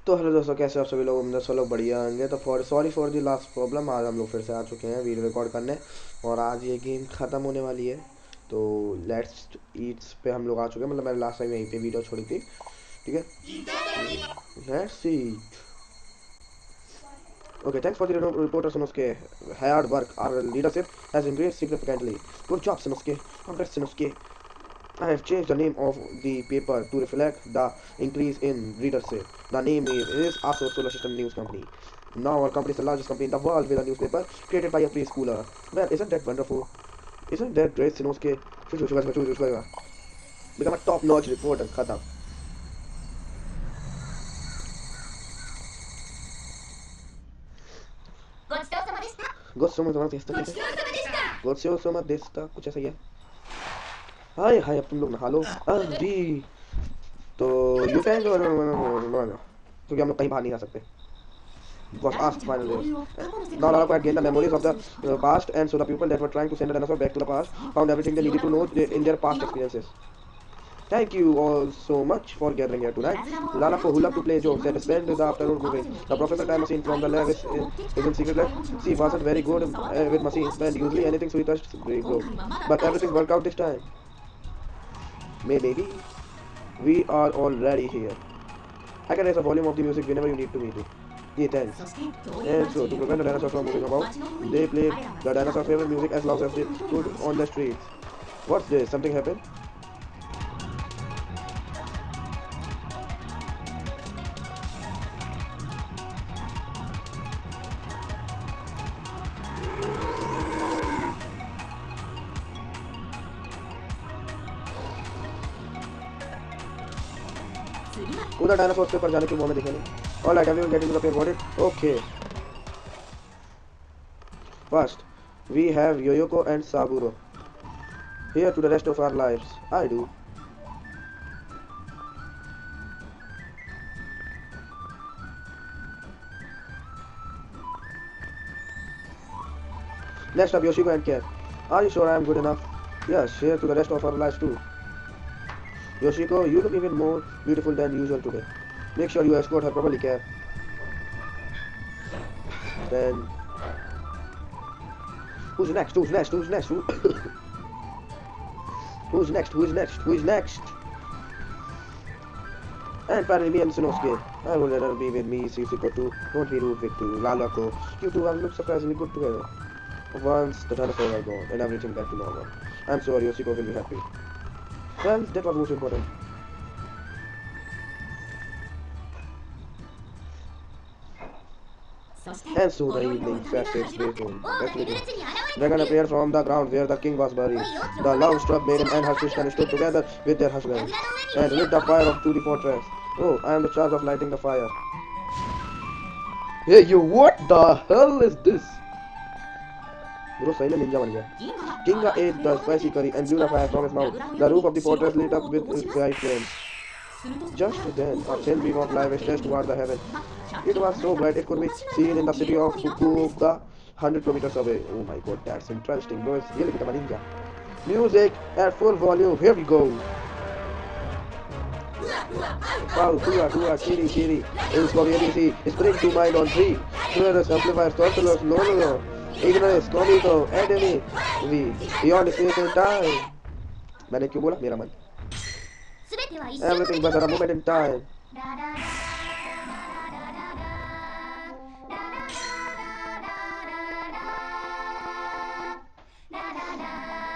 तो हेलो दोस्तों, कैसे आप सभी लोग? उम्मीद सब लोग बढ़िया होंगे। तो sorry for the last problem. आज हम लोग फिर से आ चुके हैं वीडियो रिकॉर्ड करने, और आज ये गेम ख़त्म होने वाली है। तो लेट्स ईट्स पे हम लोग आ चुके हैं, मतलब मैंने लास्ट टाइम यहीं पे वीडियो छोड़ी थी। ठीक है, let's eat. Okay, thanks for the reporter Sanosuke. Hard work, our leadership has increased significantly. Good job, Sanosuke. Congrats, Sanosuke. I have changed the name of the paper to reflect the increase in readership. The name is Aso Solar System News Company. Now our company is the largest company in the world with a newspaper created by a preschooler. Well, isn't that wonderful? Isn't that great, Sinosuke? Become a top-notch reporter. Khatam. गोत्सो देशता कुछ गोत्सो देशता कुछ ऐसा ही है। हाय हाय, अब तुम लोग नहा लो। जी, तो you can क्योंकि हम लोग कहीं बाहर नहीं आ सकते। Was asked finally. Now Lara had gained the memories of the past, and so the people that were trying to send a dinosaur back to the past found everything they needed to know in their past experiences. Thank you all so much for gathering here tonight. Lala, who loved to play jokes and spend the afternoon moving. The professor time machine from the lab is in secret lab. She wasn't very good with machines, and usually anything she touched broke. But everything worked out this time. Maybe we are already here. I can raise the volume of the music whenever you need to meet it. Yeah, thanks. And so, to prevent the dinosaurs from moving about, they played the dinosaur favorite music as loud as they could on the streets. What's this? Something happened? उधर dinosaur पे पर जाने की वो हमें दिखे नहीं। All right, everyone get into the plane. Got it? Okay. First, we have Yoyoko and Saburo. Here to the rest of our lives. I do. Next up, Yoshiko and Cat. Are you sure I am good enough? Yes, here to the rest of our lives too. Yoshiko, you look even more beautiful than usual today. Make sure you escort her properly, Cat. Then, who's next? Who's next? Who's next? Who's next? Who is next? Who is next? And finally, me and Sanosuke. I would rather be with me, Suzuko too. Don't be rude with Lalako. You two have looked surprisingly good together. Once the dinosaurs are gone and everything back to normal, I'm sure Yoshiko will be happy. Well, that was most important. And so the evening fast its way home. Dragon appeared from the ground where the king was buried. The love-struck maiden and her sister stood together with their husbands and lit the fire up to the fortress. Oh, I am in charge of lighting the fire. Hey, you! What the hell is this? Bro, सही में ninja बन गया. Kinga ate the spicy curry and blew the fire from his mouth. The roof of the fortress lit up with bright flames. Just then, a thin beam of light stretched toward the heaven. It was so bright it could be seen in the city of Fukuoka, 100 kilometers away. Oh my god, that's interesting. Bro, it's really become a ninja. Music at full volume. Here we go. Wow, tua, tua, chiri, chiri. It's going easy. Spring to mind on three. Clearness, amplifier, sorcerers, no, no, no. Ignorance, comico, enemy. We, beyond space and time. मैंने क्यों बोला? मेरा मन. Everything but a moment in time.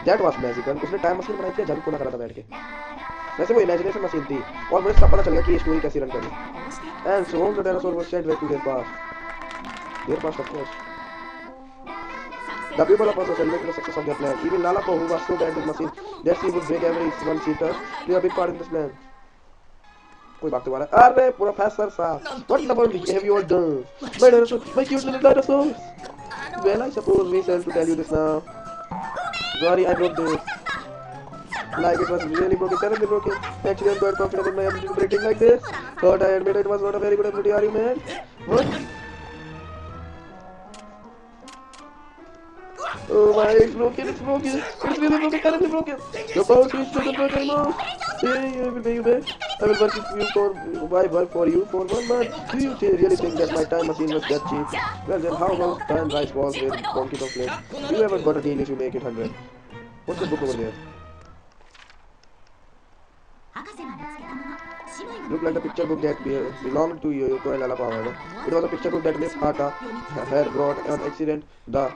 That was magical. उसने time machine बनाई थी, जादू टोना करा था बैठ के. वैसे वो इमेजिनेशन मशीन थी, और मुझे सब पता चल गया कि ये स्टोरी कैसी रन करनी. And so the dinosaur was sent back to their past. Their past, of course. The people of also celebrated the success of their plan. Even Lalako, who was so bad with machine that she would break every one seater, played a big part in this plan. कोई बात दोबारा. अरे professor साहब, what about have you all done? My dinosaur, my cute little dinosaurs. Well, I suppose we shall to tell you this now. Sorry, I broke this. Like it was really broken, terribly broken. Actually, I'm quite confident in my ability to break things like this. But I admit it was not a very good ability. Are you mad? What? Oh my, it's broken, it's broken. It's really broken, terribly broken. The power switch doesn't work anymore. Hey, I will pay you back. I will work for you for 1 month. Do you really think that my time machine was that cheap? Well then, how about 10 rice balls with donkey chocolates? You ever got a deal if you make it 100? What's the book over there? Look like the picture book that belonged to Yoko and Lala Power. It was a picture book that Miss Hata had brought on accident. The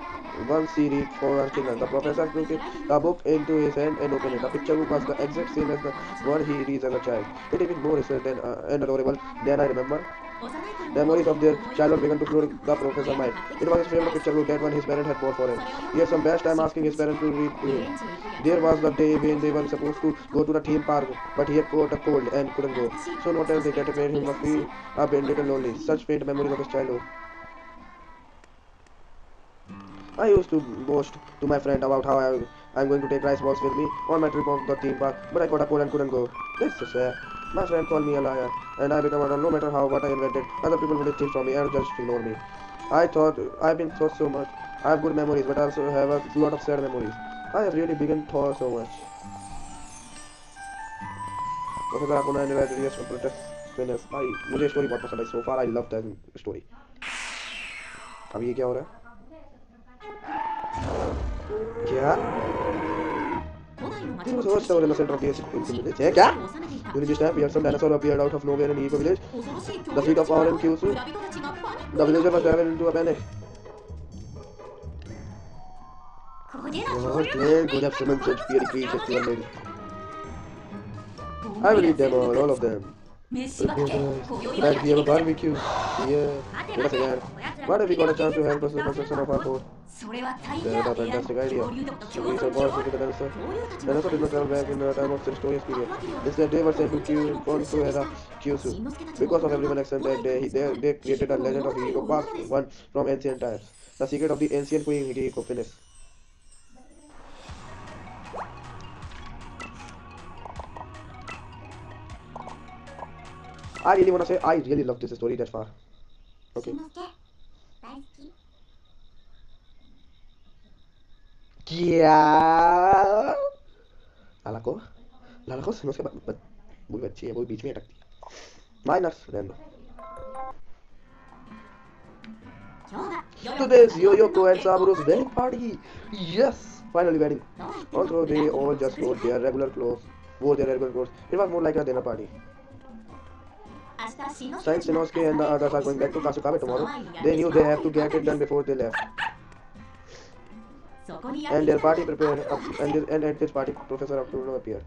one she read for her children. The professor took the book into his hand and opened it. The picture book was the exact same as the one he reads as a child. It even more recent and adorable than I remember. The memories of their childhood began to flood the professor's mind. It was his favorite picture book that one his parents had bought for him. He had some best time asking his parents to read to him. There was the day when they were supposed to go to the theme park, but he had caught a cold and couldn't go. So no tales they get made him feel a bit little lonely. Such faint memories of his childhood. I used to boast to my friend about how I'm going to take rice balls with me on my trip of the theme park, but I caught a cold and couldn't go. This is sad. My friend called me a liar, and I became a no matter how what I invented, other people would steal from me and just ignore me. I thought I've been thought so much. I have good memories, but I also have a lot of sad memories. I have really begun thought so much. Professor Akuna and various protest winners. मुझे story बहुत पसंद है. So far I love that story. अब ये क्या हो रहा है? क्या? There was a watchtower in the center of the village. क्या? During this time, we had some dinosaur appeared out of nowhere in Eco village. The fleet of power and Kyushu. The villager was driven into a panic. Good have summons such fiery creatures to one. I will eat them all of them. Right, we have a barbecue. Yeah. Let us again. What if we got a chance to help us with the construction of our fort? That's a fantastic idea. So we shall go to the dinosaur. Dinosaur did not travel back in the time of the Prehistoric period. Instead, they were sent to Kyushu. Because of everyone except that they created a legend of Hihiko passed one from ancient times. The secret of the ancient queen Hihiko finished. I really want to say I really love this story that far. Okay. क्या? लाला को सुनो उसके बाद वो भी अच्छी है वो बीच में अटकती है माइनस रहने दो today's Yoyoko and Saburo's wedding party. Yes, finally wedding. Although they all just wore their regular clothes. It was more like a dinner party. Since Shinosuke and the others are going back to Kasukabe tomorrow, they knew they have to get it done before they left. And their party prepared, and at this party, Professor Akuno appeared.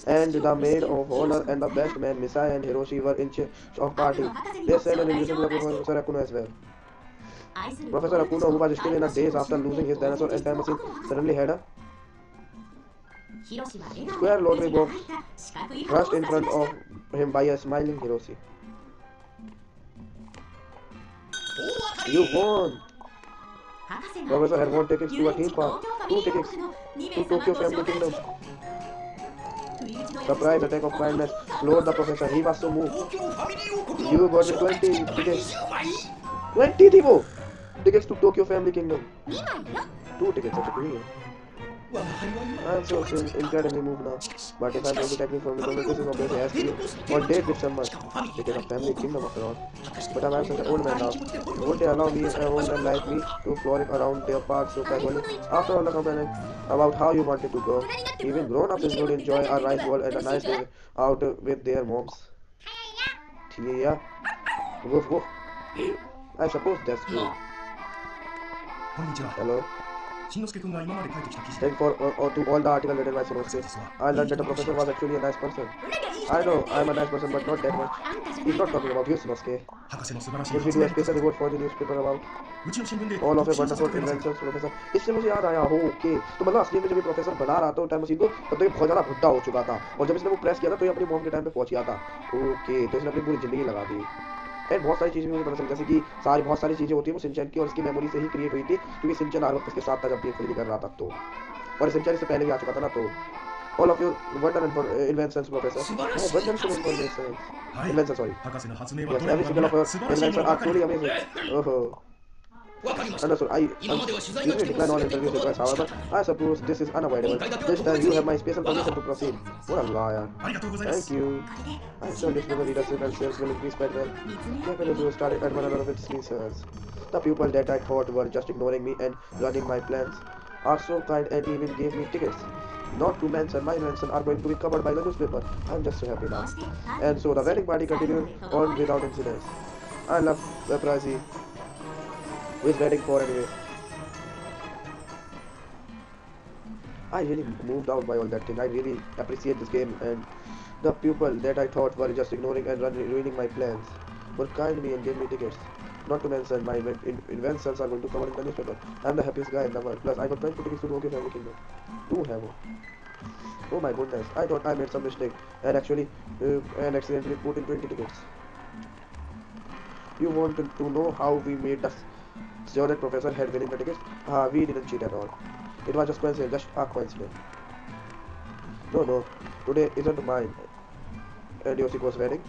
And the maid of honor and the best man, Misai and Hiroshi, were in charge of party. They sent an invitation to Professor Akuno as well. Professor Akuno, who was still in a daze after losing his dinosaur and time machine, suddenly had a square lottery box thrust in front of him by a smiling Hiroshi. You won! Professor had won tickets to a theme park, 2 tickets to Tokyo Family Kingdom. Surprise attack of kindness floored the professor. He was so moved. You got 20 tickets. 20 थी वो tickets to Tokyo Family Kingdom. 2 tickets are to I'm so incredibly moved now. But if I'm going to take me from the conversation of this, I ask you, what date with someone? It is a family kingdom after all. But I'm such an old man now. Won't they allow me, an old man like me, to frolic around their parks so casually? After all the complaining about how you wanted to go, even grown-ups would enjoy a rice bowl and a nice day out with their moms. Yeah. Woof woof. I suppose that's true. Hello. Thank for to all the article written by Shinosuke. I learned that the professor was actually a nice person. I know I'm a nice person, but not that much. He's not talking about you, Shinosuke. Would we do a special report for the newspaper about all of your wonderful inventions, Professor? इससे मुझे याद आया हो कि तो मतलब असली में जब ये प्रोफेसर बना रहा था टाइम मशीन को तब तो ये बहुत ज़्यादा बुढ़ा हो चुका था और जब इसने वो प्रेस किया था तो ये अपनी मॉम के टाइम पे पहुंच गया था. ओके तो इसने अपनी पूरी जिंदगी लगा दी. एंड बहुत सारी चीज़ें मुझे पता चल जैसे कि बहुत सारी चीज़ें होती हैं वो सिंचन की और उसकी मेमोरी से ही क्रिएट हुई थी क्योंकि सिंचन हर वक्त उसके साथ था जब ये फिल्म कर रहा था तो और सिंचन इससे पहले भी आ चुका था ना तो all of your wonderful inventions, Professor. Inventions, sorry. Yes, every single of your inventions are truly amazing. Oh. Understood. I usually decline all interviews requests, however, I suppose this is unavoidable. This time you have my special permission to proceed. What a liar. Thank you. I'm sure newspaper readership and sales will increase quite well. Japanese started at one of its research. The people that I thought were just ignoring me and running my plans are so kind and even gave me tickets. Not to mention, my mention are going to be covered by the newspaper. I'm just so happy now. And so the wedding party continued on without incidents. I love the paparazzi who is waiting for anyway. I really moved out by all that thing. I really appreciate this game and the people that I thought were just ignoring and ruining my plans were kind to me and gave me tickets. Not to mention my inventions are going to cover in the newspaper. I'm the happiest guy in the world. Plus I got 20 tickets to Tokyo Family Kingdom. Do have one. Oh my goodness, I thought I made some mistake and actually and accidentally put in 20 tickets. You want to know how we made us sure that professor had winning the tickets? We didn't cheat at all. It was just coincidence, just a coincidence. No, today isn't mine and Yoshiko's wedding.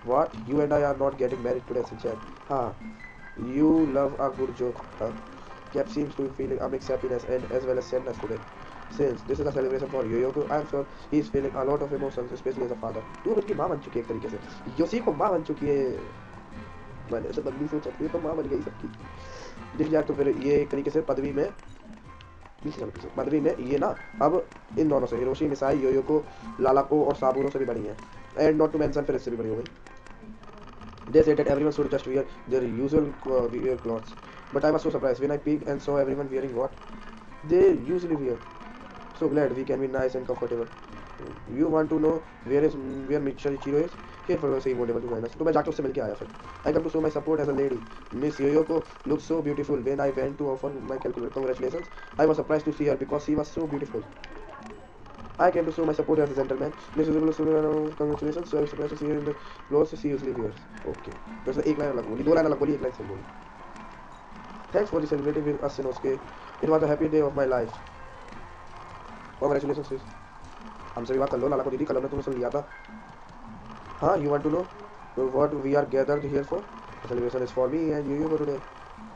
What? You and I are not getting married today, Sinchan. You love a good joke, huh? Cap seems to be feeling a mixed happiness and as well as sadness today. Since this is a celebration for Yoyoko, I'm sure he's feeling a lot of emotions, especially as a father. तू उनकी माँ बन चुकी है एक तरीके से. Yoshiko माँ बन चुकी है. मैंने ऐसे बदली सोचा थी तो माँ बन गई सबकी. दिख जाए तो फिर ये एक तरीके से पदवी में ये ना अब इन दोनों से हिरोशी मिसाई योयोको लालाको और साबुरो से भी बड़ी हैं एंड नॉट टू मेंशन फिर इससे भी बड़ी हो गई. They said that everyone should just wear their usual wear clothes, but I was so surprised when I peeked and saw everyone wearing what they usually wear. So glad we can be nice and comfortable. You want to know where Michichiro is? Here for saying whatever to join us. तो मैं जाके उससे मिलके आया फिर. I come to show my support as a lady. Miss Yoyoko looked so beautiful when I went to offer my congratulations. I was surprised to see her because she was so beautiful. I came to show my support as a gentleman. Miss Yoyoko, congratulations. So I was surprised to see her in the clothes she usually wears. Okay. तो एक line अलग बोली, दो line अलग बोली, एक line से बोली. Thanks for celebrating with us, Inosuke. It was a happy day of my life. Congratulations, sis. हमसे भी बात कर लो लाला को दीदी, कल हमने तुम्हें सुन लिया था. हाँ, you want to know what we are gathered here for? The celebration is for me and you for today.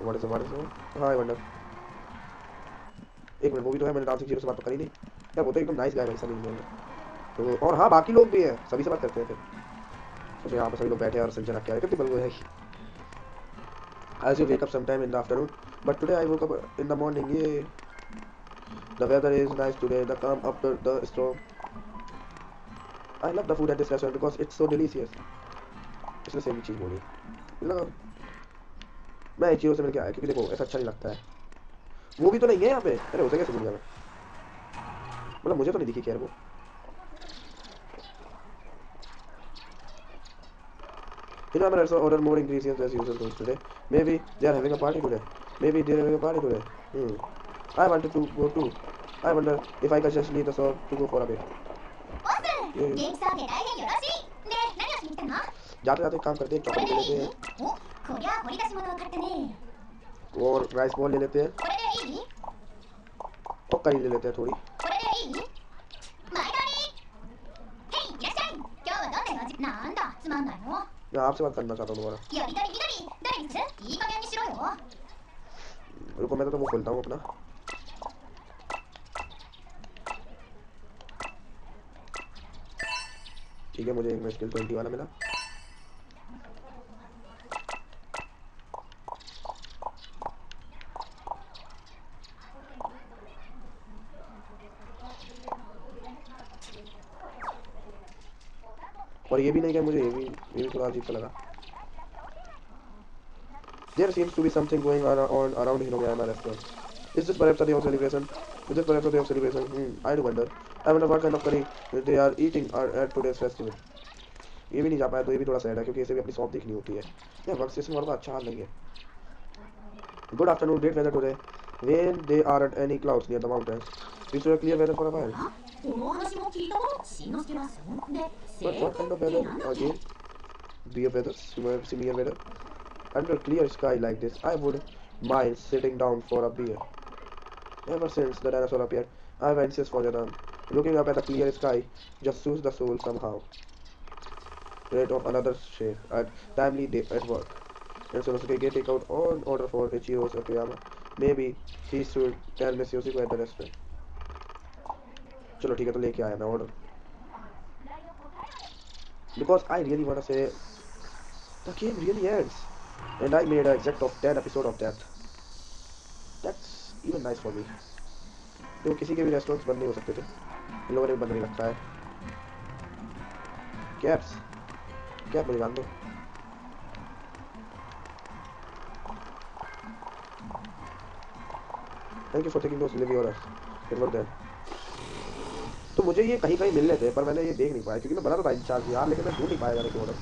What is it? हाँ, I wonder. एक मिनट, वो भी तो है, मैंने डांसिंग हीरो से बात तो करी नहीं. यार वो तो एकदम नाइस गाय है, सभी लोग. तो और हाँ, बाकी लोग भी हैं, सभी से बात करते हैं फिर. तो यहाँ पर सभी लोग बैठे हैं और संजना क्या है, कितनी बलगो है. As you wake up sometime in the afternoon, but today I woke up in the morning. Yeah. The weather is nice today. The calm after the storm. I love the food at this restaurant because it's so delicious. इसने same चीज बोली. मतलब मैं Ichiro से मिलके आया क्योंकि देखो ऐसा अच्छा नहीं लगता है. वो भी तो नहीं है यहाँ पे. अरे हो सके कैसे दुनिया में. मतलब मुझे तो नहीं दिखी खैर वो. You know, I'm also order more ingredients as usual today. Maybe they are having a party today. I wanted to go too. I wonder if I could just leave the shop to go for a bit. जाते जाते काम करते हैं, chocolate ले लेते हैं और rice ball ले लेते हैं और करी ले लेते हैं थोड़ी. मैं आपसे बात करना चाहता हूँ दोबारा. रुको मैं तो वो खोलता हूँ अपना. ठीक है, मुझे एक स्किल 20 वाला मिला. और ये भी नहीं क्या, मुझे ये भी थोड़ा अजीब सा लगा. There seems to be something going on around Hinogayama restaurant. Is this perhaps a day of celebration? I do wonder. I wonder what kind of curry they are eating at today's festival. ये भी नहीं जा पाया तो ये भी थोड़ा sad है क्योंकि इसे भी अपनी शॉप देखनी होती है. यार वर्क स्टेशन वालों का अच्छा हाल नहीं है. Good afternoon, great weather today. When there aren't any clouds near the mountains, we saw a clear weather for a while. But what kind of weather again? Beer weather, similar weather. Under a clear sky like this, I would mind sitting down for a beer. Ever since the dinosaur appeared, I've anxious for them. Looking up at the clear sky just soothes the soul somehow. Rate of another shave at timely day at work. And Sonosuke get take out on order for Ichiro Sakuyama. Maybe he should tell Miss Yoshiko at the restaurant. चलो ठीक है तो लेके आया मैं order. Because I really wanna say the game really ends. And I made an exact of 10 episode of that. That's even nice for me. तो किसी के भी रेस्टोरेंट्स बंद नहीं हो सकते थे, इन लोगों ने बंद नहीं रखा है. कैप्स कैप मुझे जान दो. Thank you for taking those delivery orders. It work there. तो मुझे ये कहीं कहीं मिलने थे पर मैंने ये देख नहीं पाया क्योंकि मैं बना तो था इंचार्ज यार, लेकिन मैं ढूंढ नहीं पाया जाने के ऑर्डर.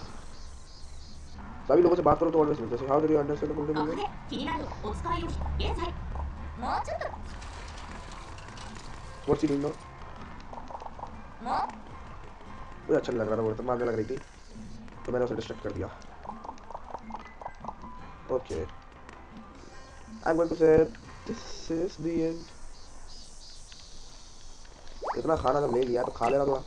सभी लोगों से बात करो तो ऑर्डर्स मिलते हैं. How do you understand the problem? What's he doing now? मुझे अच्छा लग रहा था, वो तो मारने लग रही थी तो मैंने उसे डिस्ट्रैक्ट कर दिया. Okay I am going to say this is the end. इतना खाना जब ले लिया तो खा लेना थोड़ा.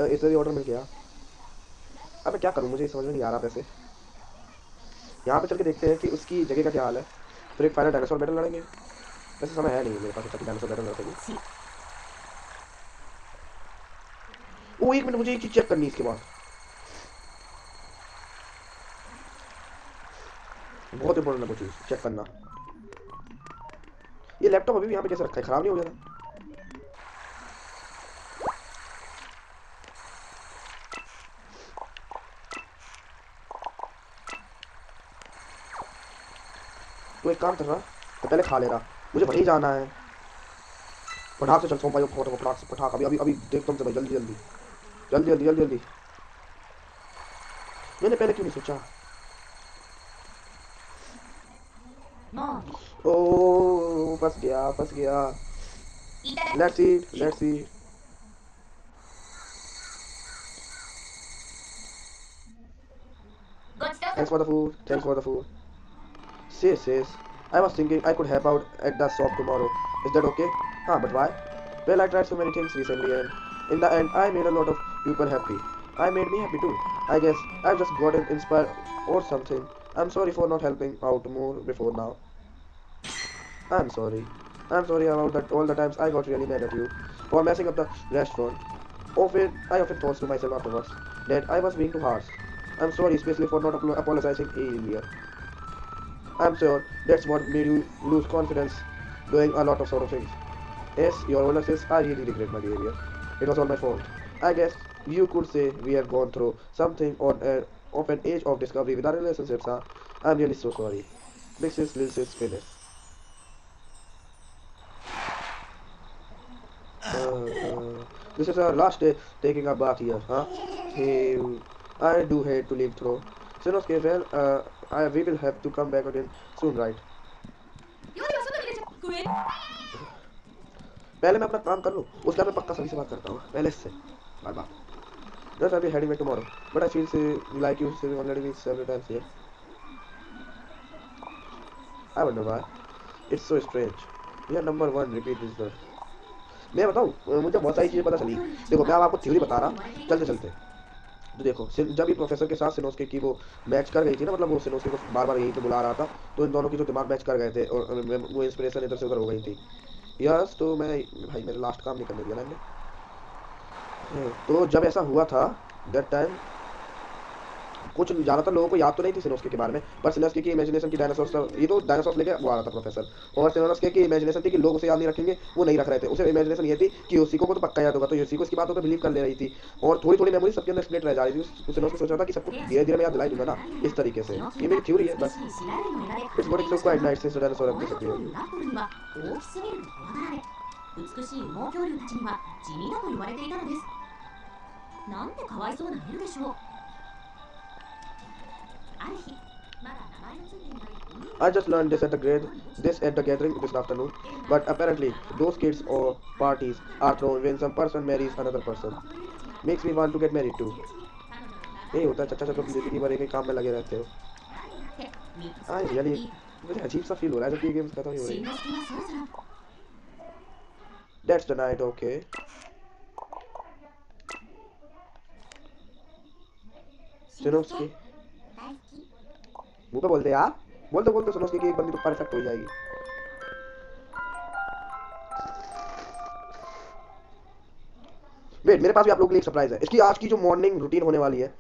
इतना ही ऑर्डर मिल गया. अब मैं क्या करूं, मुझे समझ में नहीं आ रहा. वैसे यहाँ पे चल के देखते हैं कि उसकी जगह का क्या हाल है. फिर एक फाइनल डायनासोर बैटल लड़ेंगे. वैसे समय है नहीं मेरे पास अच्छा डायनासोर बैटल लड़ सके. वो एक मिनट, मुझे एक चीज चेक करनी है इसके बाद. बहुत इंपॉर्टेंट है वो चीज चेक करना. ये लैपटॉप अभी भी यहाँ पे कैसे रखा है, खराब नहीं हो गया? तो एक काम कर रहा तो पहले खा ले रहा. मुझे वहीं जाना है. फटाक से चल सो पाई. फटाक से फटाक. अभी अभी अभी देख तुम से भाई. जल्दी जल्दी जल्दी जल्दी जल्दी जल्दी. मैंने पहले क्यों नहीं सोचा? ओ फंस गया फंस गया. Let's eat let's eat. Thanks for the food. Thanks for the food. Sis, I was thinking I could help out at the shop tomorrow. Is that okay? Huh, but why? Well, I tried so many things recently and in the end I made a lot of people happy. I made me happy too. I guess I've just gotten inspired or something. I'm sorry for not helping out more before now. I'm sorry. I'm sorry about that all the times I got really mad at you for messing up the restaurant. I often thought to myself afterwards that I was being too harsh. I'm sorry especially for not apologizing earlier. I'm sure that's what made you lose confidence doing a lot of sort of things. Yes, your older says I really regret my behavior. It was all my fault. I guess you could say we have gone through something of an age of discovery with our relationships, huh? I'm really so sorry. Big sis, little sis, finish. This is our last day taking a bath here, huh? Hey, I do hate to leave through. Sinosuke, well, we will have to come back again soon, right? पहले मैं अपना काम कर लूँ, उसके बाद मैं पक्का सभी से बात करता हूँ. पहले से बार बार. Just I'll be heading back tomorrow, but I feel like you say already me several times here. I wonder why. It's so strange. We are number one repeat visitor. मैं बताऊँ, मुझे बहुत सारी चीजें पता चली. देखो मैं अब आपको थ्योरी बता रहा चलते चलते. तो देखो जब ये प्रोफेसर के साथ सिनोस्के की वो मैच कर गई थी ना, मतलब वो सिनोस्के को बार बार यहीं पे बुला रहा था, तो इन दोनों की जो दिमाग मैच कर गए थे और वो इंस्पिरेशन इधर से उधर हो गई थी. यस, तो मैं भाई मेरा लास्ट काम नहीं करने दिया ना मैंने. तो जब ऐसा हुआ था दैट टाइम कुछ ज़्यादातर लोगों को याद तो नहीं थी सिनोस्के के बारे में, पर सिनोस्के की इमेजिनेशन की डायनासोर, ये तो डायनासोर लेके वो आ रहा था प्रोफेसर, और सिनोस्के की इमेजिनेशन थी कि लोग उसे याद नहीं रखेंगे, वो नहीं रख रहे थे. उसे इमेजिनेशन ये थी कि योशिको को तो पक्का याद होगा, तो योशिको इसकी बातों पर बिलीव कर ले रही थी और थोड़ी थोड़ी मेमोरी सबके अंदर स्प्लिट रह जा रही थी. सिनोस्के सोच रहा था कि सबको धीरे धीरे मैं याद दिलाई दूंगा ना, इस तरीके से. ये मेरी थ्योरी है बस. It's what it's quite nice since dinosaur have disappeared. 美しい羽毛恐竜たちには地味だと言われていたのです。なんてかわいそうなエルでしょう。ある日、まだ名前のついていない I just learned this at the gathering this afternoon. But apparently, those kids or parties are thrown when some person marries another person. Makes me want to get married too. यही होता है, चच्चा तुम जिंदगी भर एक ही काम में लगे रहते हो. हाँ रियली मुझे अजीब सा फील हो रहा है जब ये गेम्स खत्म ही हो रही है. That's the night, okay. सिनोस्की मुंह पे बोलते यार. बोलते बोलते सिनोस्की की एक बंदी तो परफेक्ट हो जाएगी. वेट मेरे पास भी आप लोगों के लिए एक सरप्राइज है. इसकी आज की जो मॉर्निंग रूटीन होने वाली है.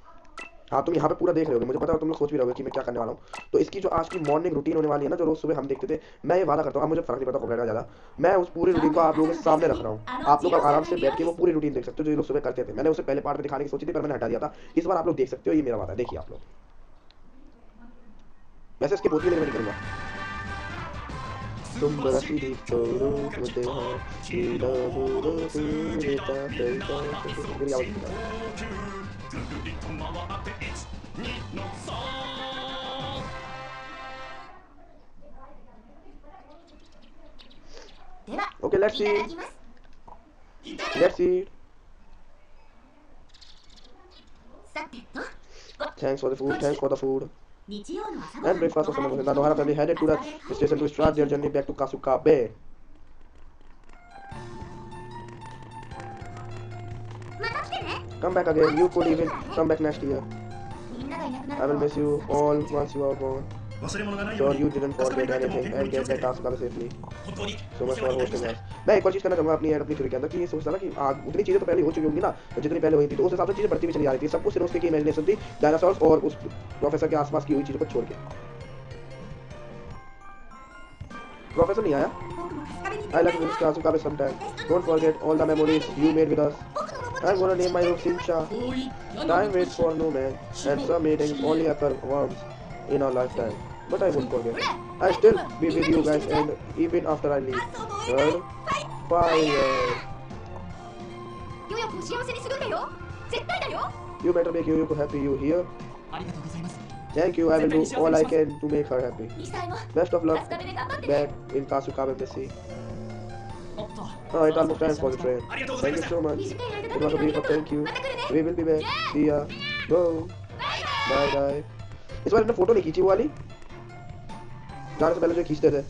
हाँ तुम यहाँ पे पूरा देख रहे होगे, मुझे पता है तुम लोग सोच भी रहोगे कि मैं क्या करने वाला हूँ. तो इसकी जो आज की मॉर्निंग रूटीन होने वाली है ना, जो रोज सुबह हम देखते थे, मैं ये वादा करता हूँ, अब मुझे फर्क नहीं पड़ता कॉपीराइट ज़्यादा, मैं उस पूरी रूटीन को आप लोगों के सामने रख रहा हूँ. आप लोग आराम से बैठ के वो पूरी रूटीन देख सकते हो जो ये लोग सुबह करते थे. मैंने उसे पहले पार्ट में दिखाने की सोची थी पर मैंने हटा दिया था. इस बार आप लोग देख सकते हो, ये मेरा वादा है. देखिए आप लोग. वैसे इसके बोतल में नहीं करूँगा. तुम बरसी दी छोड़ो मुझे हाँ कीड़ा बुरो तेरा तेरा मेरी आवाज़ निकाल. Okay, let's see. Let's see. Thanks for the food. Thanks for the food. And breakfast for someone. The Nohara family headed to the station to start their journey back to Kasukabe. Come back again. You could even come back next year. I will miss you all once you are gone. Sure you didn't forget anything and get back Kasukabe safely. So much for hosting us. मैं एक और चीज़ करना चाहूँगा अपनी theory के अंदर कि ये सोचता ना कि उतनी चीज़ें तो पहले हो चुकी होंगी ना, जितनी पहले हुई थी, तो उस हिसाब से चीज़ें बढ़ती भी चली आ रही थी. सब कुछ सिर्फ उसकी इमेजिनेशन थी, डायनासोर्स और उस प्रोफेसर के आसपास की हुई चीज़ों को छोड़ के. प्रोफेसर नहीं आया. I like to visit Kasukabe sometime. Don't forget all the memories you made with us. I'm gonna name my room Shinsha. Time waits for no man, and some meetings only occur once in our lifetime. But I won't forget. I'll still be with you guys, and even after I leave. Well, fire. You better make Yoyoko happy. You hear? Thank you. I will do all I can to make her happy. Best of luck back in Kasukabe, Missy. Oh, it's almost time for the train. Thank you so much. It was a beautiful thank you. We will be back. See ya. Go. Bye bye. इस बार इन्होंने photo नहीं खींची वो वाली, जाने से पहले जो खींचते थे.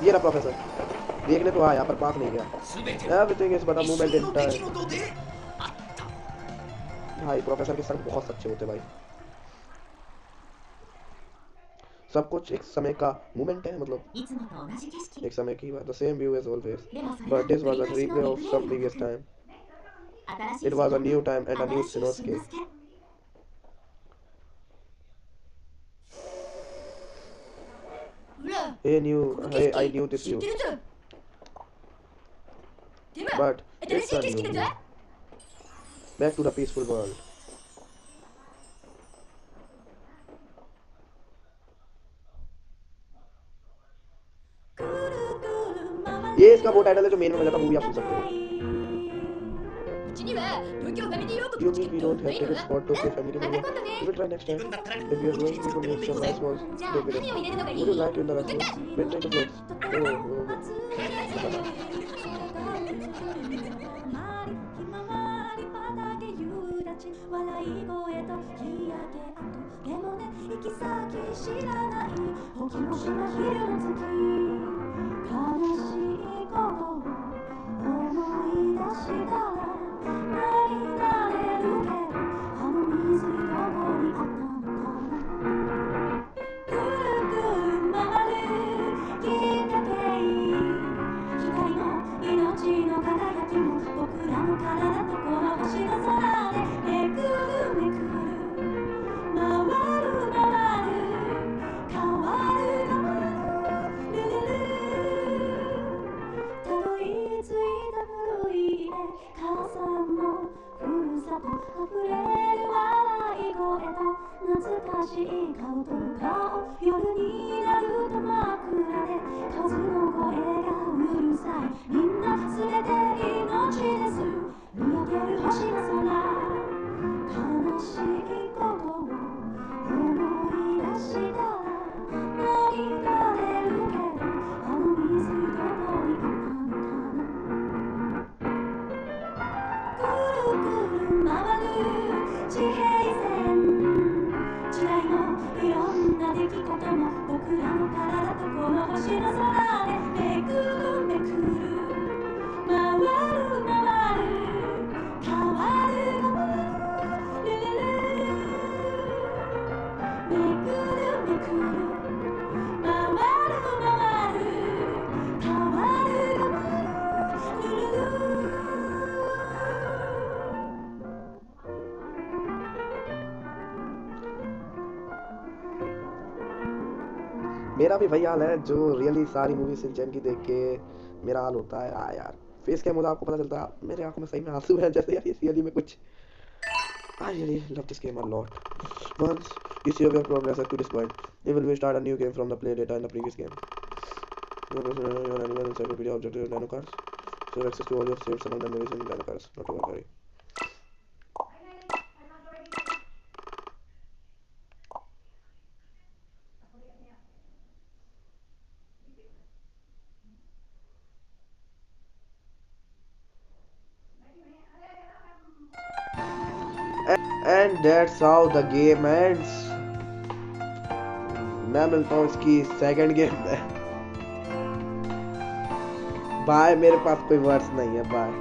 ये रहा प्रोफेसर. देखने तो आया यहाँ पर पास नहीं गया. Everything is but a moment in time. भाई प्रोफेसर के सर बहुत सच्चे होते भाई. सब कुछ एक समय का मोमेंट है, मतलब एक समय की बात. The same view as always, but this was a replay of some previous time. It was a new time and a new Shinosuke. Hey, I knew this you. But it's a new me. Back to the peaceful world. ये इसका वो title है जो main में बजा था, movie आप सुन सकते हो. You mean we don't have tickets for Tokyo Family Mania? We will try next time. If you are going, we will make some nice ones. Take with us. Would you like to in the restaurant? We'll take the clothes. しい顔と顔夜になると枕で数の声がうるさいみんな全て命です見上げる星の空悲しいことを思い出したら涙出るけどあの水どこに行ったのかなくるくる回る地平線時代のいろんな出来事も僕らの体とこの星の空でめくるめくる回る回る変わる変わるルルルめくるめくる回る回る変わる変わるルルルमेरा भी वही हाल है जो really सारी movie Shinchan की देख के मेरा हाल होता है। यार फेस कैम होता आपको पता चलता है मेरे आंखों में सही में आंसू है जैसे यार ये रियली में कुछ। I really love this game a lot. Once you see your progress up to this point, you will start a new game from the play data in the previous game. Your animal encyclopedia objective nano cards. So access to all your saved among the movies in nano cards. Not to worry. And that's how the game ends. मैं मिलता हूँ इसकी second game में। Bye, मेरे पास कोई words नहीं है। Bye.